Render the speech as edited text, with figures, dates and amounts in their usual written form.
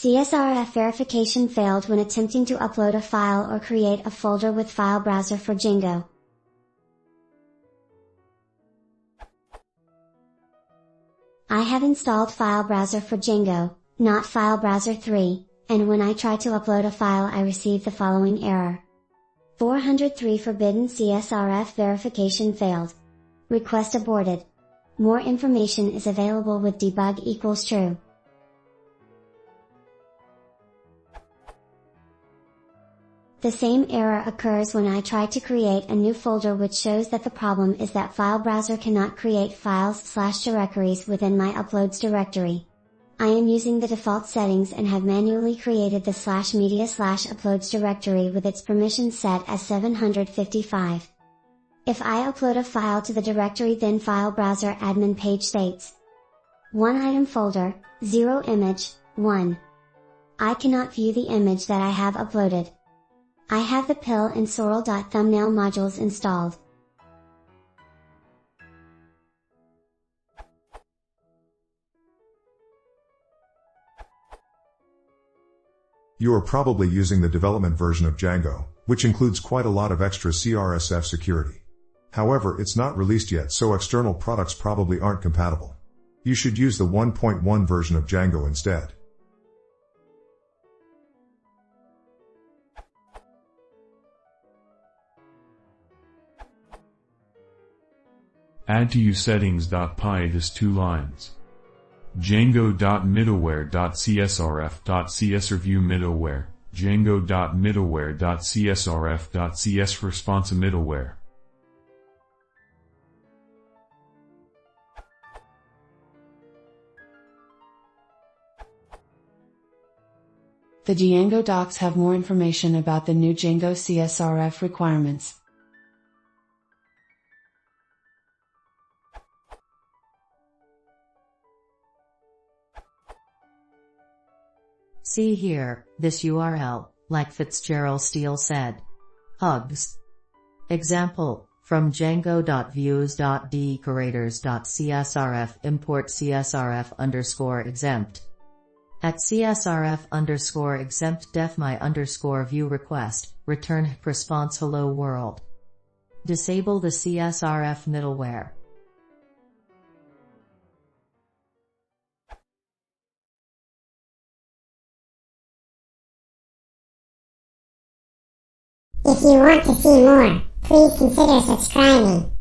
CSRF verification failed when attempting to upload a file or create a folder with filebrowser for Django. I have installed filebrowser for Django, not filebrowser 3, and when I try to upload a file I receive the following error. 403 Forbidden CSRF verification failed. Request aborted. More information is available with debug equals true. The same error occurs when I try to create a new folder, which shows that the problem is that filebrowser cannot create files/directories within my uploads directory. I am using the default settings and have manually created the /media/uploads directory with its permissions set as 755. If I upload a file to the directory, then filebrowser admin page states 1 item folder, 0 image, 1. I cannot view the image that I have uploaded. I have the pill and sorrel.thumbnail modules installed. You are probably using the development version of Django, which includes quite a lot of extra CSRF security. However, it's not released yet, so external products probably aren't compatible. You should use the 1.1 version of Django instead. Add to usettings.py it is 2 lines. Django.middleware.csrf.csrview middleware, Django.middleware.csrf.cs response middleware. The Django docs have more information about the new Django CSRF requirements. See here, this URL, like Fitzgerald Steele said. Hugs. Example, from django.views.decorators.csrf import csrf_exempt. At csrf_exempt def my_view request, return response hello world. Disable the CSRF middleware. If you want to see more, please consider subscribing.